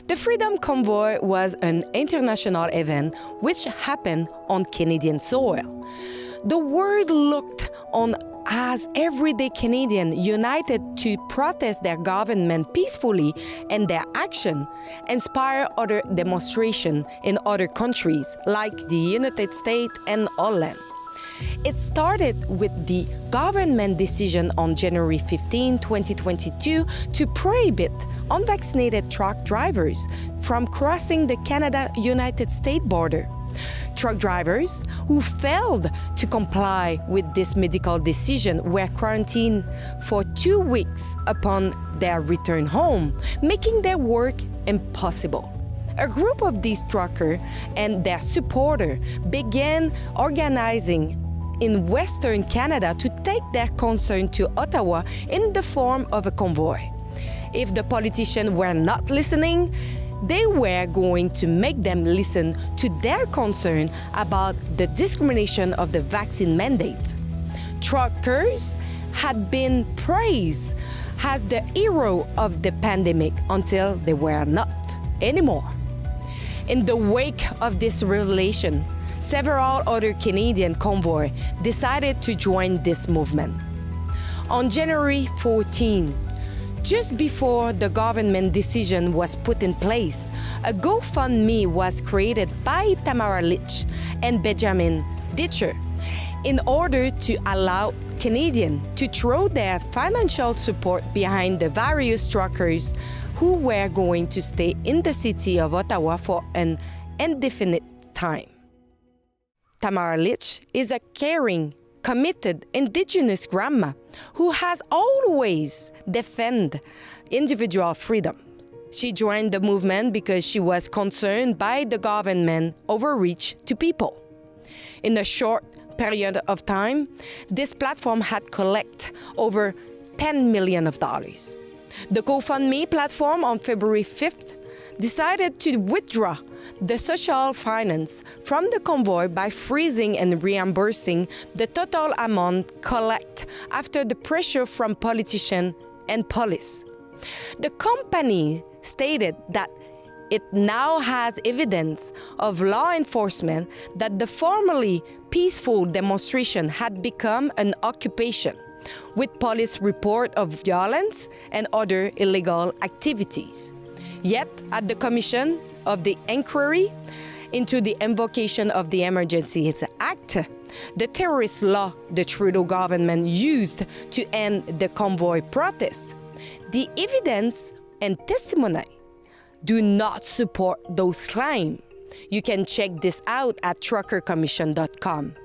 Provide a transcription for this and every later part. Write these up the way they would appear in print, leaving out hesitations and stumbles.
The Freedom Convoy was an international event which happened on Canadian soil. The world looked on as everyday Canadians united to protest their government peacefully, and their action inspired other demonstrations in other countries like the United States and Holland. It started with the government decision on January 15, 2022 to prohibit unvaccinated truck drivers from crossing the Canada-United States border. Truck drivers who failed to comply with this medical decision were quarantined for 2 weeks upon their return home, making their work impossible. A group of these truckers and their supporters began organizing in Western Canada to take their concern to Ottawa in the form of a convoy. If the politicians were not listening, they were going to make them listen to their concern about the discrimination of the vaccine mandate. Truckers had been praised as the hero of the pandemic until they were not anymore. In the wake of this revelation, several other Canadian convoys decided to join this movement. On January 14, just before the government decision was put in place, a GoFundMe was created by Tamara Lich and Benjamin Ditcher in order to allow Canadians to throw their financial support behind the various truckers who were going to stay in the city of Ottawa for an indefinite time. Tamara Lich is a caring, committed Indigenous grandma who has always defended individual freedom. She joined the movement because she was concerned by the government overreach to people. In a short period of time, this platform had collected over $10 million. The GoFundMe platform on February 5th decided to withdraw the social finance from the convoy by freezing and reimbursing the total amount collected after the pressure from politicians and police. The company stated that it now has evidence of law enforcement that the formerly peaceful demonstration had become an occupation, with police report of violence and other illegal activities. Yet, at the commission of the inquiry into the invocation of the Emergencies Act, the terrorist law the Trudeau government used to end the convoy protests, the evidence and testimony do not support those claims. You can check this out at truckercommission.com.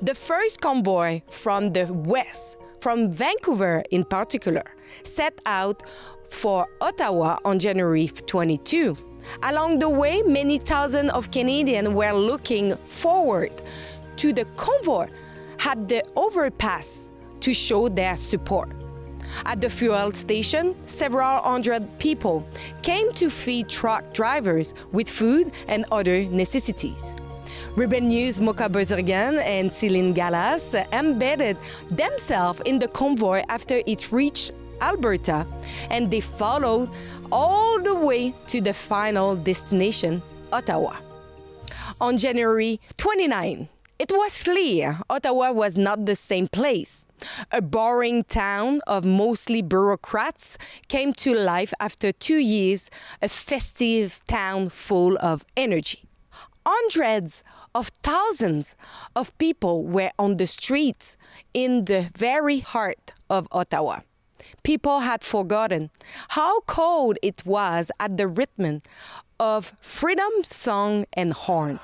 The first convoy from the west, from Vancouver in particular, set out for Ottawa on January 22. Along the way, many thousands of Canadians were looking forward to the convoy at the overpass to show their support. At the fuel station, several hundred people came to feed truck drivers with food and other necessities. Rebel News' Mocha Bezergan and Céline Gallas embedded themselves in the convoy after it reached Alberta, and they followed all the way to the final destination, Ottawa. On January 29, it was clear Ottawa was not the same place. A boring town of mostly bureaucrats came to life after 2 years, a festive town full of energy. Hundreds of thousands of people were on the streets in the very heart of Ottawa. People had forgotten how cold it was at the rhythm of freedom song and horn.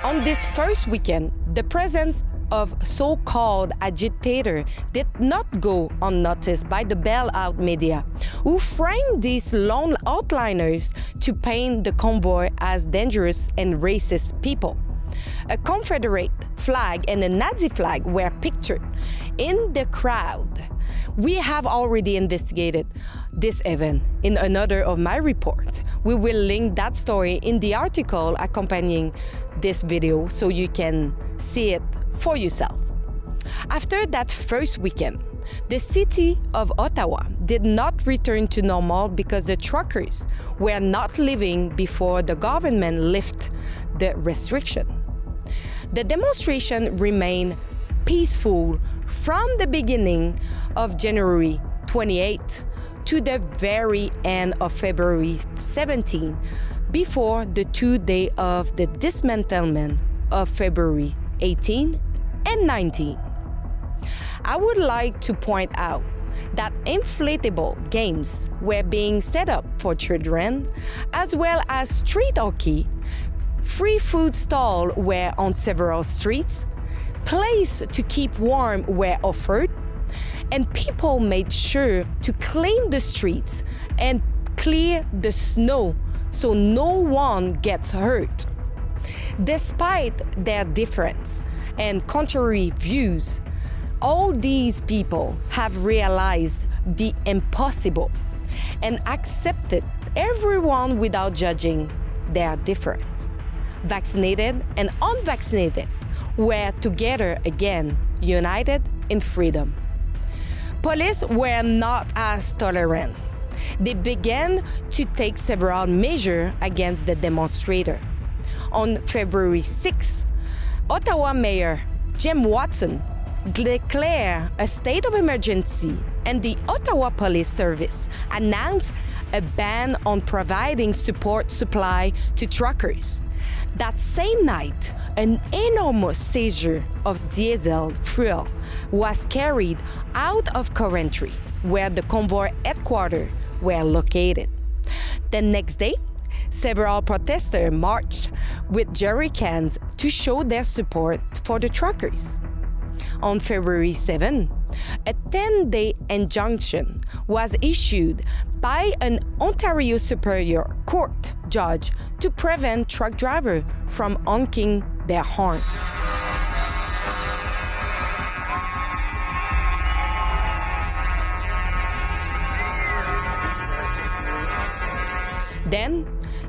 On this first weekend, the presence of so-called agitators did not go unnoticed by the bailout media, who framed these lone outliners to paint the convoy as dangerous and racist people. A Confederate flag and a Nazi flag were pictured in the crowd, We have already investigated this event in another of my reports. We will link that story in the article accompanying this video so you can see it for yourself. After that first weekend, the city of Ottawa did not return to normal because the truckers were not leaving before the government lifted the restriction. The demonstration remained peaceful from the beginning of January 28 to the very end of February 17, before the 2 days of the dismantlement of February 18 and 19. I would like to point out that inflatable games were being set up for children, as well as street hockey. Free food stalls were on several streets, places to keep warm were offered, and people made sure to clean the streets and clear the snow so no one gets hurt. Despite their difference and contrary views, all these people have realized the impossible and accepted everyone without judging their difference. Vaccinated and unvaccinated were together again, united in freedom. Police were not as tolerant. They began to take several measures against the demonstrators. On February 6, Ottawa Mayor Jim Watson declared a state of emergency, and the Ottawa Police Service announced a ban on providing support supply to truckers. That same night, an enormous seizure of diesel fuel was carried out of Coventry, where the Convoy headquarters were located. The next day, several protesters marched with jerry cans to show their support for the truckers. On February 7, a 10-day injunction was issued by an Ontario Superior Court judge to prevent truck drivers from honking their horn. Then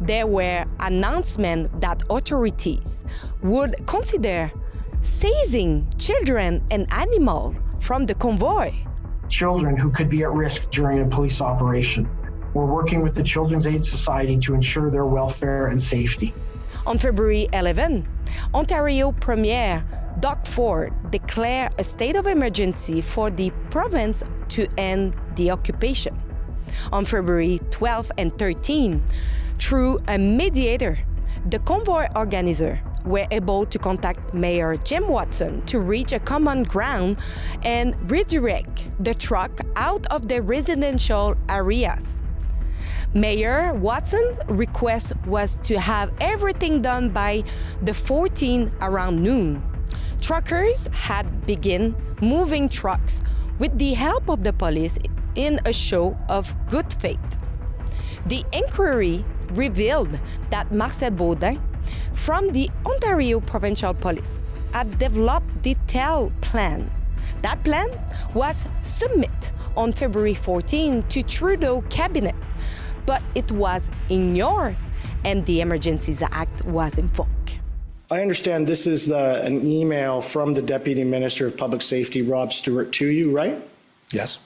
there were announcements that authorities would consider seizing children and animals from the convoy. Children who could be at risk during a police operation. We're working with the Children's Aid Society to ensure their welfare and safety. On February 11, Ontario Premier Doug Ford declared a state of emergency for the province to end the occupation. On February 12 and 13, through a mediator, the convoy organizers were able to contact Mayor Jim Watson to reach a common ground and redirect the truck out of the residential areas. Mayor Watson's request was to have everything done by the 14th around noon. Truckers had begun moving trucks with the help of the police in a show of good faith. The inquiry revealed that Marcel Baudin, from the Ontario Provincial Police, had developed detailed plan. That plan was submitted on February 14 to Trudeau cabinet, but it was ignored and the Emergencies Act was invoked. I understand this is an email from the Deputy Minister of Public Safety, Rob Stewart, to you, right? Yes.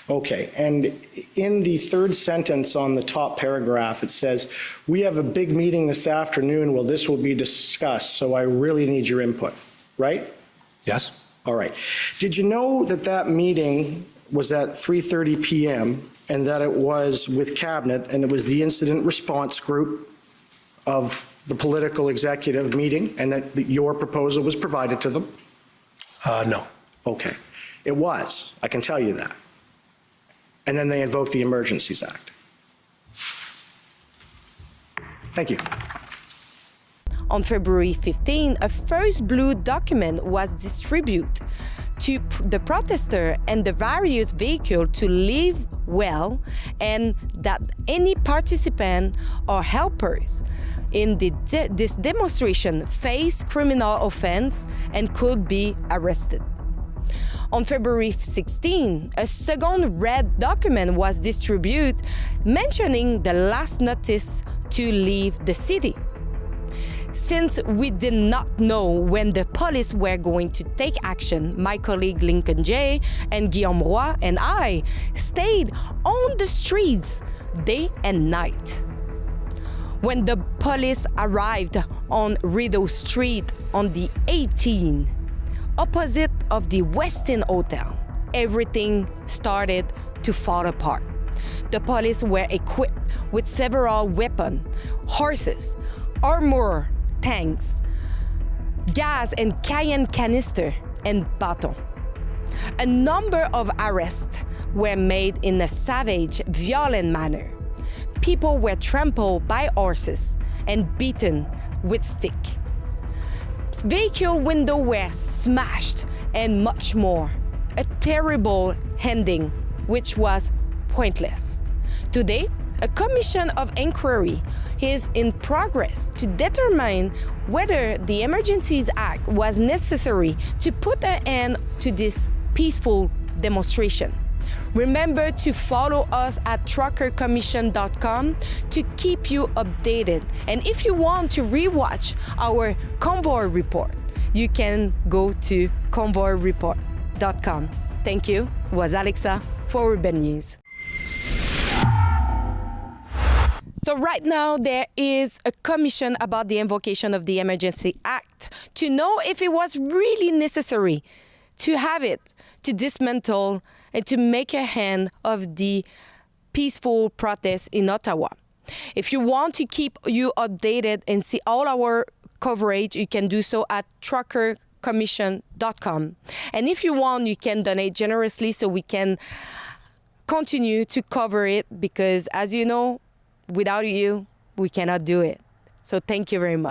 Okay, and in the third sentence on the top paragraph, it says, "We have a big meeting this afternoon where this will be discussed, so I really need your input," right? Yes. All right. Did you know that that meeting was at 3:30 p.m. and that it was with Cabinet and it was the incident response group of the political executive meeting and that your proposal was provided to them? No. Okay. It was. I can tell you that. And then they invoked the Emergencies Act. Thank you. On February 15, a first blue document was distributed to the protester and the various vehicles to leave well, and that any participant or helpers in this demonstration face criminal offense and could be arrested. On February 16, a second red document was distributed mentioning the last notice to leave the city. Since we did not know when the police were going to take action, my colleague Lincoln J. and Guillaume Roy and I stayed on the streets day and night. When the police arrived on Rideau Street on the 18th, opposite of the Westin Hotel, everything started to fall apart. The police were equipped with several weapons, horses, armor, tanks, gas and cayenne canister, and baton. A number of arrests were made in a savage, violent manner. People were trampled by horses and beaten with sticks. Vehicle windows were smashed and much more. A terrible ending, which was pointless. Today, a commission of inquiry is in progress to determine whether the Emergencies Act was necessary to put an end to this peaceful demonstration. Remember to follow us at truckercommission.com to keep you updated. And if you want to rewatch our Convoy report, you can go to convoyreport.com. Thank you. It was Alexa for Urban News. So right now there is a commission about the invocation of the Emergency Act to know if it was really necessary to have it, to dismantle and to make a end of the peaceful protests in Ottawa. If you want to keep you updated and see all our coverage, you can do so at truckercommission.com. And if you want, you can donate generously so we can continue to cover it, because as you know, without you, we cannot do it. So thank you very much.